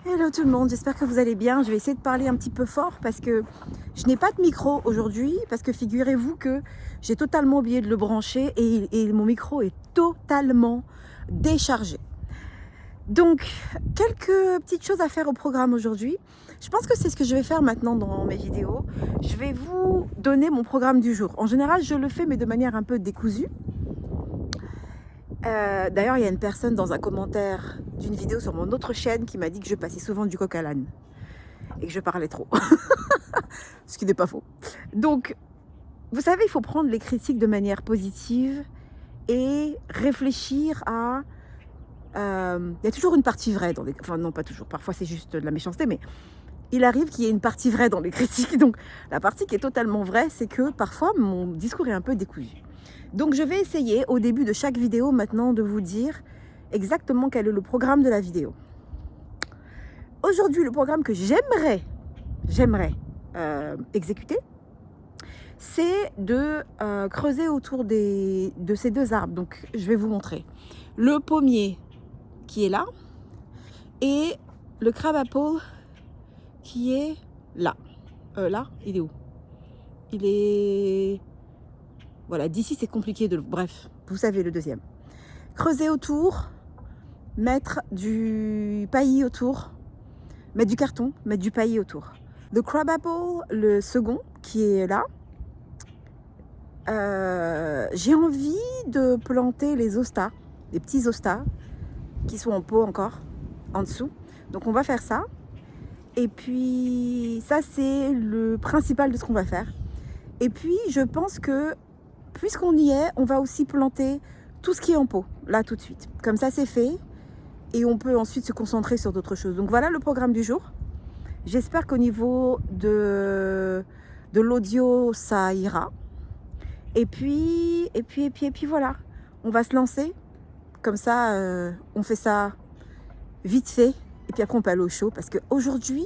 Hello tout le monde, j'espère que vous allez bien. Je vais essayer de parler un petit peu fort parce que je n'ai pas de micro aujourd'hui, parce que figurez-vous que j'ai totalement oublié de le brancher et mon micro est totalement déchargé. Donc, quelques petites choses à faire au programme aujourd'hui. Je pense que c'est ce que je vais faire maintenant dans mes vidéos. Je vais vous donner mon programme du jour. En général, je le fais, mais de manière un peu décousue. D'ailleurs, il y a une personne dans un commentaire d'une vidéo sur mon autre chaîne qui m'a dit que je passais souvent du coq à l'âne et que je parlais trop. Ce qui n'est pas faux. Donc, vous savez, il faut prendre les critiques de manière positive et réfléchir à... il y a toujours une partie vraie dans les... Enfin, non, pas toujours. Parfois, c'est juste de la méchanceté, mais il arrive qu'il y ait une partie vraie dans les critiques. Donc, la partie qui est totalement vraie, c'est que parfois, mon discours est un peu décousu. Donc, je vais essayer, au début de chaque vidéo, maintenant, de vous dire exactement quel est le programme de la vidéo. Aujourd'hui, le programme que j'aimerais exécuter, c'est de creuser autour de ces deux arbres. Donc, je vais vous montrer. Le pommier qui est là et le crabapple qui est là. Là, il est où? Il est... Voilà, d'ici c'est compliqué de... Bref, vous savez le deuxième. Creuser autour, mettre du paillis autour, mettre du carton, mettre du paillis autour. Le crabapple, le second qui est là, j'ai envie de planter les ostas, des petits ostas qui sont en pot encore, en dessous. Donc on va faire ça. Et puis ça c'est le principal de ce qu'on va faire. Et puis je pense que puisqu'on y est, on va aussi planter tout ce qui est en pot, là tout de suite. Comme ça c'est fait et on peut ensuite se concentrer sur d'autres choses. Donc voilà le programme du jour. J'espère qu'au niveau de l'audio ça ira. Et puis voilà, on va se lancer. Comme ça, on fait ça vite fait. Et puis après, on peut aller au chaud parce qu'aujourd'hui,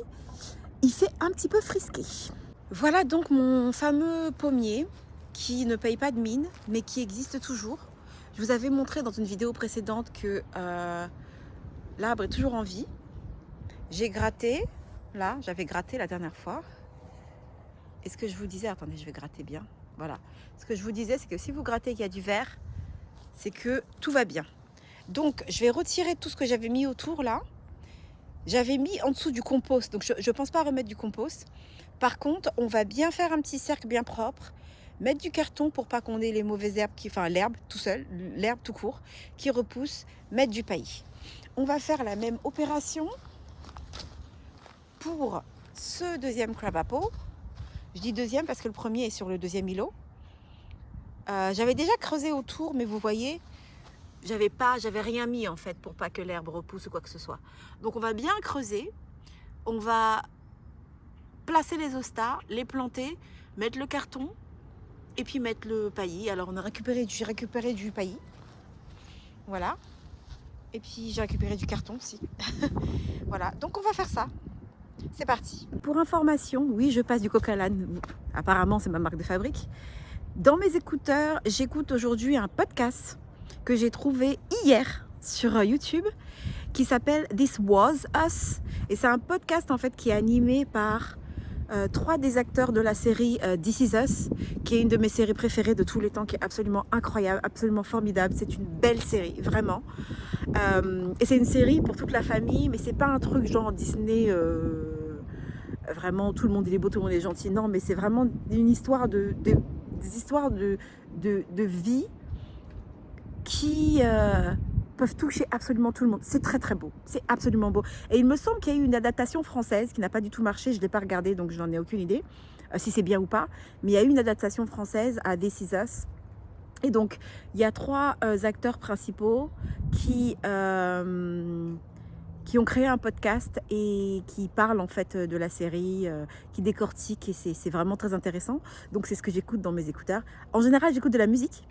il fait un petit peu frisqué. Voilà donc mon fameux pommier qui ne paye pas de mine, mais qui existe toujours. Je vous avais montré dans une vidéo précédente que l'arbre est toujours en vie. J'ai gratté, là, j'avais gratté la dernière fois. Et ce que je vous disais, attendez, je vais gratter bien. Voilà. Ce que je vous disais, c'est que si vous grattez qu'il y a du vert, c'est que tout va bien. Donc, je vais retirer tout ce que j'avais mis autour, là. J'avais mis en dessous du compost, donc je ne pense pas remettre du compost. Par contre, on va bien faire un petit cercle bien propre, mettre du carton pour pas qu'on ait les mauvaises herbes, enfin l'herbe tout seul, l'herbe tout court, qui repousse, mettre du paillis. On va faire la même opération pour ce deuxième crabapple. Je dis deuxième parce que le premier est sur le deuxième îlot. J'avais déjà creusé autour, mais vous voyez, j'avais rien mis en fait pour pas que l'herbe repousse ou quoi que ce soit. Donc on va bien creuser, on va placer les ostas, les planter, mettre le carton et puis mettre le paillis. Alors j'ai récupéré du paillis, voilà. Et puis j'ai récupéré du carton aussi. Voilà, donc on va faire ça. C'est parti. Pour information, oui, je passe du coq à l'âne. Apparemment, c'est ma marque de fabrique. Dans mes écouteurs, j'écoute aujourd'hui un podcast que j'ai trouvé hier sur YouTube qui s'appelle This Was Us. Et c'est un podcast en fait qui est animé par 3 des acteurs de la série This Is Us, qui est une de mes séries préférées de tous les temps, qui est absolument incroyable, absolument formidable. C'est une belle série, vraiment. Et c'est une série pour toute la famille, mais c'est pas un truc genre Disney... vraiment tout le monde il est beau, tout le monde est gentil. Non, mais c'est vraiment une histoire des histoires de vie qui peuvent toucher absolument tout le monde. C'est très très beau, c'est absolument beau. Et il me semble qu'il y a eu une adaptation française qui n'a pas du tout marché, je ne l'ai pas regardée donc je n'en ai aucune idée si c'est bien ou pas. Mais il y a eu une adaptation française à This Is Us. Et donc il y a 3 acteurs principaux qui ont créé un podcast et qui parlent en fait de la série, qui décortiquent et c'est vraiment très intéressant. Donc c'est ce que j'écoute dans mes écouteurs. En général, j'écoute de la musique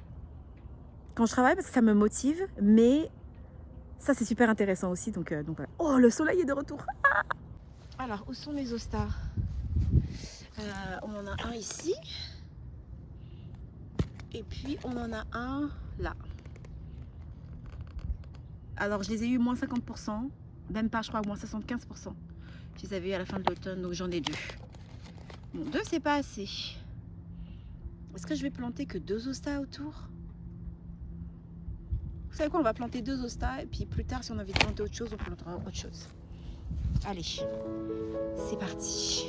quand je travaille parce que ça me motive, mais ça c'est super intéressant aussi. Donc voilà. Oh, le soleil est de retour. Ah, alors, où sont mes ostas? On en a un ici. Et puis on en a un là. Alors je les ai eu moins 50%. Même pas, je crois, au moins 75%. Je les avais eu à la fin de l'automne, donc j'en ai 2. Bon, 2 c'est pas assez. Est-ce que je vais planter que 2 hostas autour? Vous savez quoi, on va planter 2 hostas et puis plus tard, si on a envie de planter autre chose, on plantera autre chose. Allez, c'est parti.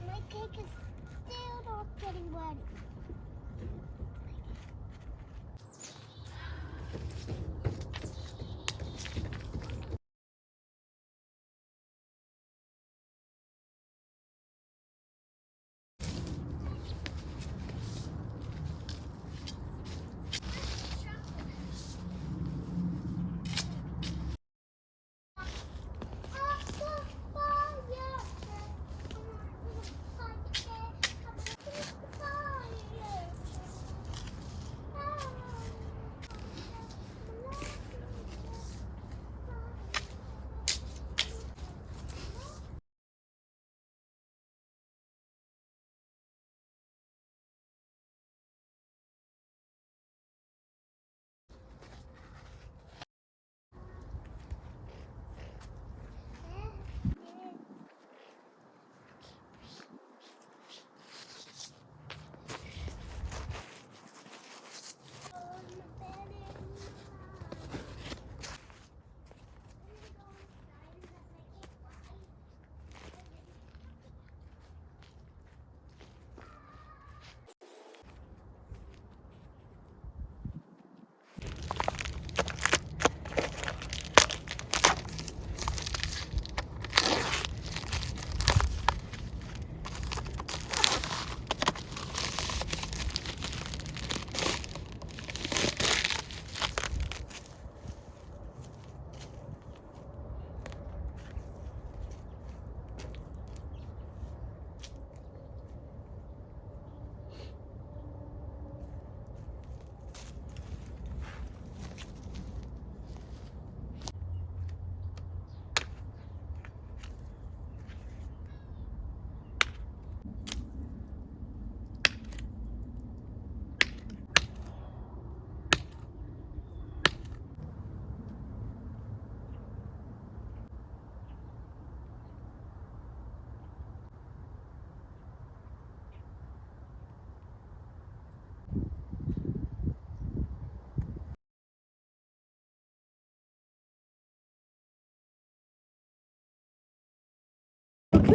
My cake is still not getting ready.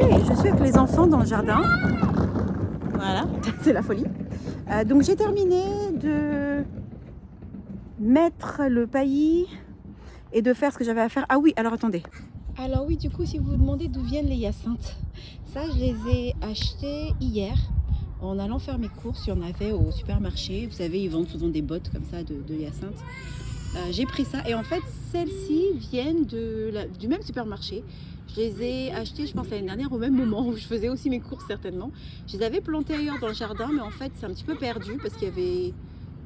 je suis avec les enfants dans le jardin. Voilà, c'est la folie. Donc j'ai terminé de mettre le paillis et de faire ce que j'avais à faire. Ah oui, alors attendez. Alors oui, du coup, si vous vous demandez d'où viennent les hyacinthes, ça je les ai achetés hier en allant faire mes courses. Il y en avait au supermarché. Vous savez, ils vendent souvent des bottes comme ça de hyacinthes. J'ai pris ça et en fait, celles-ci viennent du même supermarché. Je les ai achetées, je pense, l'année dernière au même moment où je faisais aussi mes courses certainement. Je les avais plantées ailleurs dans le jardin, mais en fait, c'est un petit peu perdu parce qu'il y avait,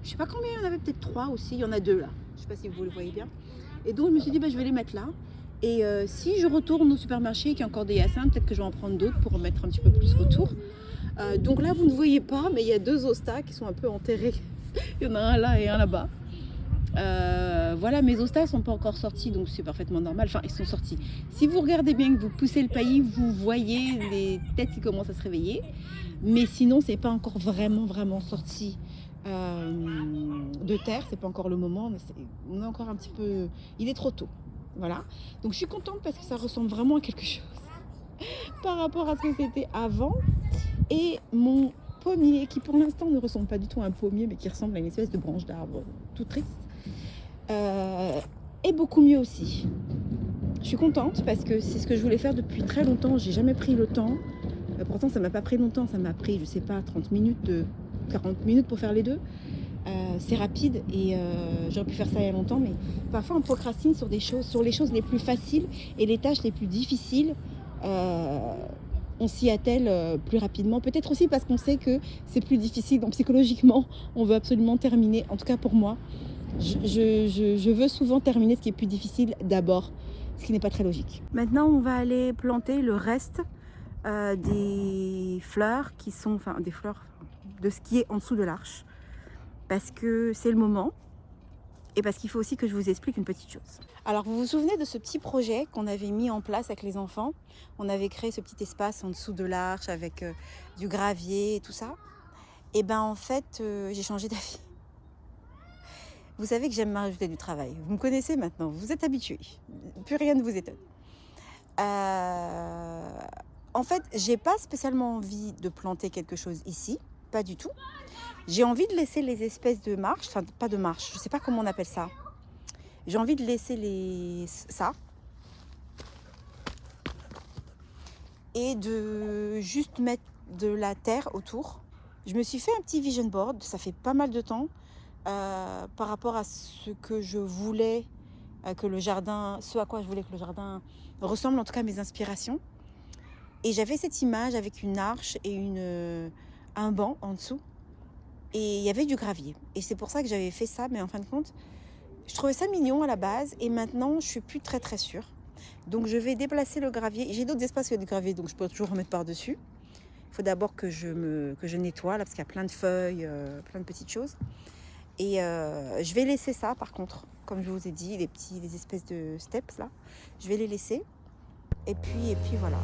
je sais pas combien, il y en avait peut-être 3 aussi. Il y en a 2 là. Je sais pas si vous le voyez bien. Et donc, je me suis dit, je vais les mettre là. Et si je retourne au supermarché et qu'il y a encore des hyacinthes, peut-être que je vais en prendre d'autres pour en mettre un petit peu plus autour. Donc là, vous ne voyez pas, mais il y a 2 hostas qui sont un peu enterrés. Il y en a un là et un là-bas. Voilà, mes hostas ne sont pas encore sortis, donc c'est parfaitement normal. Enfin, ils sont sortis. Si vous regardez bien, que vous poussez le paillis, vous voyez les têtes qui commencent à se réveiller. Mais sinon, c'est pas encore vraiment sorti de terre. C'est pas encore le moment. Mais on est encore un petit peu. Il est trop tôt. Voilà. Donc je suis contente parce que ça ressemble vraiment à quelque chose par rapport à ce que c'était avant. Et mon pommier, qui pour l'instant ne ressemble pas du tout à un pommier, mais qui ressemble à une espèce de branche d'arbre tout triste, est beaucoup mieux aussi. Je suis contente parce que c'est ce que je voulais faire depuis très longtemps. J'ai jamais pris le temps. Pourtant, ça m'a pas pris longtemps. Ça m'a pris, je sais pas, 30 minutes, 40 minutes pour faire les deux. C'est rapide et j'aurais pu faire ça il y a longtemps, mais parfois on procrastine sur des choses, sur les choses les plus faciles et les tâches les plus difficiles. On s'y attelle plus rapidement. Peut-être aussi parce qu'on sait que c'est plus difficile. Donc psychologiquement, on veut absolument terminer. En tout cas pour moi, je veux souvent terminer ce qui est plus difficile d'abord, ce qui n'est pas très logique. Maintenant, on va aller planter le reste des fleurs qui sont, enfin des fleurs de ce qui est en dessous de l'arche. Parce que c'est le moment et parce qu'il faut aussi que je vous explique une petite chose. Alors vous vous souvenez de ce petit projet qu'on avait mis en place avec les enfants? On avait créé ce petit espace en dessous de l'arche avec du gravier et tout ça. Et ben en fait, j'ai changé d'avis. Vous savez que j'aime m'ajouter du travail. Vous me connaissez maintenant, vous êtes habitués. Plus rien ne vous étonne. En fait, j'ai pas spécialement envie de planter quelque chose ici, pas du tout. J'ai envie de laisser les espèces de marches, enfin pas de marches, je sais pas comment on appelle ça. J'ai envie de laisser ça et de juste mettre de la terre autour. Je me suis fait un petit vision board, ça fait pas mal de temps, par rapport à ce que je voulais que le jardin, ce à quoi je voulais que le jardin ressemble, en tout cas mes inspirations. Et j'avais cette image avec une arche et un banc en dessous. Et il y avait du gravier. Et c'est pour ça que j'avais fait ça. Mais en fin de compte, je trouvais ça mignon à la base. Et maintenant, je suis plus très sûre. Donc, je vais déplacer le gravier. J'ai d'autres espaces où il y a du gravier, donc je peux toujours remettre par-dessus. Il faut d'abord que je nettoie, là, parce qu'il y a plein de feuilles, plein de petites choses. Et je vais laisser ça, par contre. Comme je vous ai dit, les espèces de steps, là. Je vais les laisser. Et puis voilà.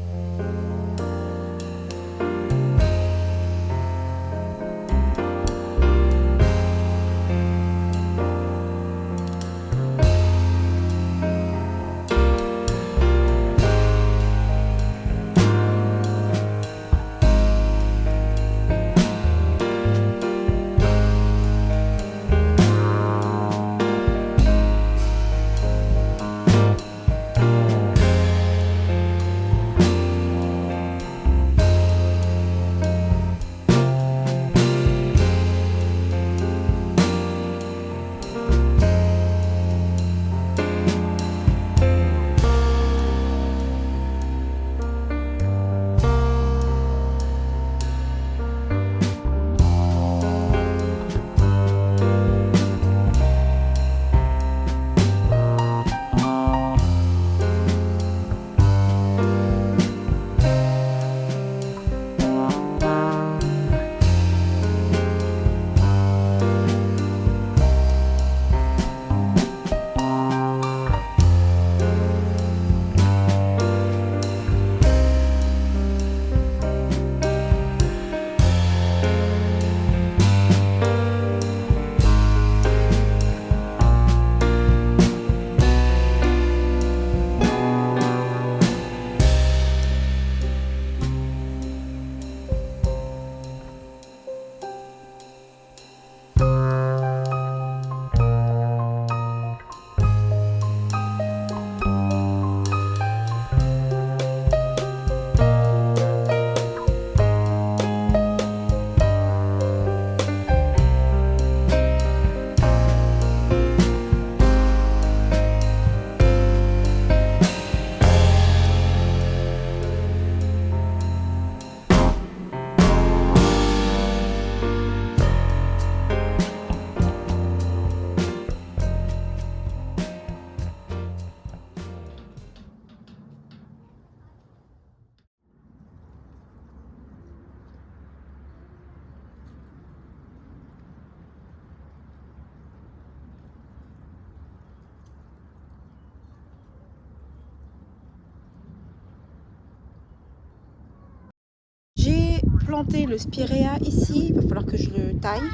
planté le spirea ici. Il va falloir que je le taille.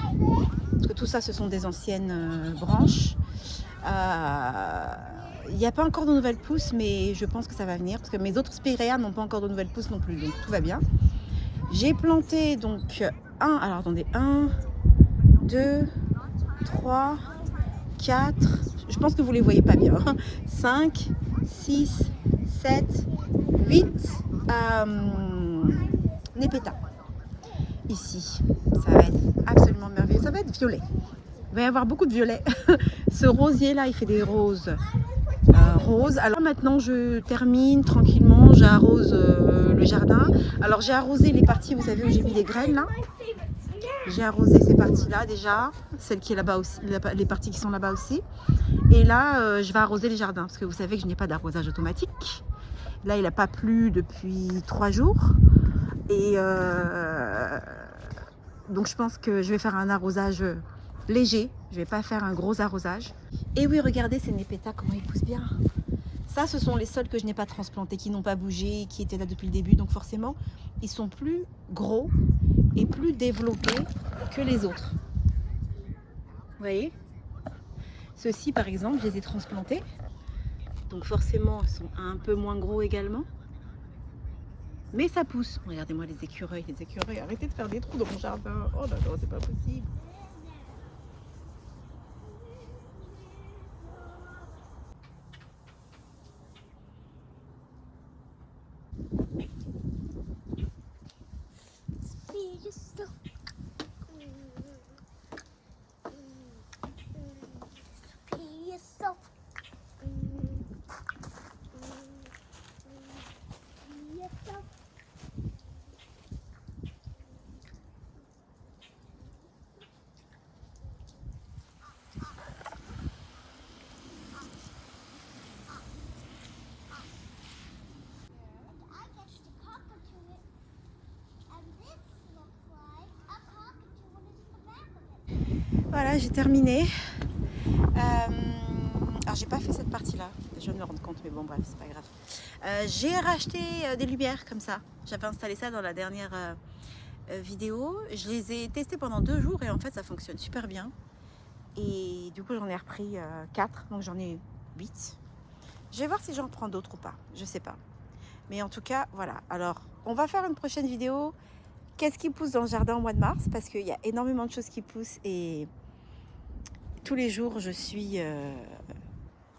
Parce que tout ça, ce sont des anciennes branches. Il n'y a pas encore de nouvelles pousses, mais je pense que ça va venir. Parce que mes autres spirea n'ont pas encore de nouvelles pousses non plus. Donc tout va bien. J'ai planté donc alors attendez, 1, 2, 3, 4, je pense que vous les voyez pas bien, 5, 6, 7, 8 népétas. Ici, ça va être absolument merveilleux, ça va être violet. Il va y avoir beaucoup de violet. Ce rosier là, il fait des roses. Roses. Alors maintenant je termine tranquillement, j'arrose le jardin. Alors j'ai arrosé les parties, vous savez, où j'ai mis les graines là. J'ai arrosé ces parties là déjà, celle qui est là-bas aussi, les parties qui sont là-bas aussi. Et là je vais arroser les jardins parce que vous savez que je n'ai pas d'arrosage automatique. Là il n'a pas plu depuis 3 jours. Et donc je pense que je vais faire un arrosage léger. Je vais pas faire un gros arrosage. Et oui, regardez ces népétas, comment ils poussent bien. Ça, ce sont les sols que je n'ai pas transplantés, qui n'ont pas bougé, qui étaient là depuis le début. Donc forcément, ils sont plus gros et plus développés que les autres. Vous voyez? Ceux-ci, par exemple, je les ai transplantés. Donc forcément, ils sont un peu moins gros également. Mais ça pousse. Regardez-moi les écureuils. Les écureuils, arrêtez de faire des trous dans mon jardin. Oh là là, c'est pas possible. Voilà, j'ai terminé. Alors j'ai pas fait cette partie là, je viens de me rendre compte, mais bon bref, c'est pas grave. J'ai racheté des lumières comme ça. J'avais installé ça dans la dernière vidéo. Je les ai testées pendant 2 jours et en fait ça fonctionne super bien. Et du coup j'en ai repris 4, donc j'en ai 8. Je vais voir si j'en prends d'autres ou pas, je sais pas. Mais en tout cas, voilà. Alors on va faire une prochaine vidéo. Qu'est-ce qui pousse dans le jardin au mois de mars? Parce qu'il y a énormément de choses qui poussent et tous les jours je suis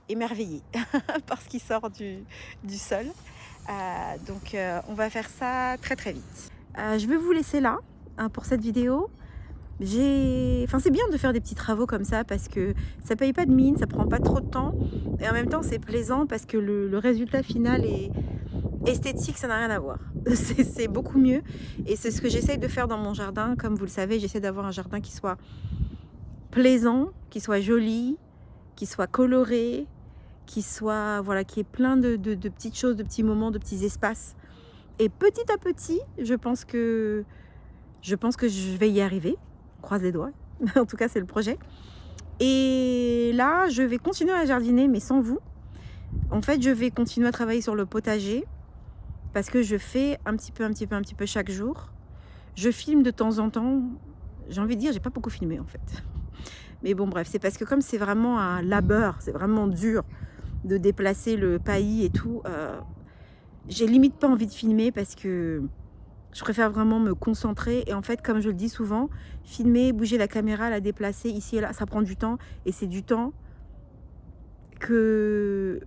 émerveillée par ce qui sort du sol. Donc on va faire ça très très vite. Je vais vous laisser là pour cette vidéo. C'est bien de faire des petits travaux comme ça parce que ça paye pas de mine, ça prend pas trop de temps et en même temps c'est plaisant parce que le résultat final est esthétique, ça n'a rien à voir. C'est beaucoup mieux et c'est ce que j'essaye de faire dans mon jardin. Comme vous le savez, j'essaie d'avoir un jardin qui soit plaisant, qui soit joli, qui soit coloré, qui soit qui ait plein de petites choses, de petits moments, de petits espaces. Et petit à petit, je pense que je vais y arriver. On croise les doigts. En tout cas, c'est le projet. Et là, je vais continuer à jardiner, mais sans vous. En fait, je vais continuer à travailler sur le potager parce que je fais un petit peu chaque jour. Je filme de temps en temps. J'ai envie de dire, j'ai pas beaucoup filmé en fait. Mais bon, bref, c'est parce que comme c'est vraiment un labeur, c'est vraiment dur de déplacer le paillis et tout, j'ai limite pas envie de filmer parce que je préfère vraiment me concentrer. Et en fait, comme je le dis souvent, filmer, bouger la caméra, la déplacer ici et là, ça prend du temps. Et c'est du temps que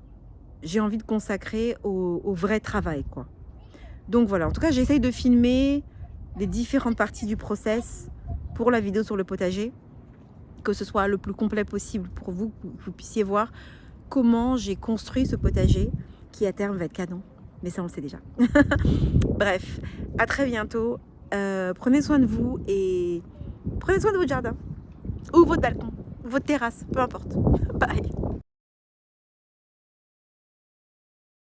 j'ai envie de consacrer au vrai travail, quoi. Donc voilà, en tout cas, j'essaye de filmer les différentes parties du process pour la vidéo sur le potager, que ce soit le plus complet possible pour vous, que vous puissiez voir comment j'ai construit ce potager qui à terme va être canon. Mais ça, on le sait déjà. Bref, à très bientôt. Prenez soin de vous et prenez soin de votre jardin ou votre balcon, votre terrasse, peu importe. Bye.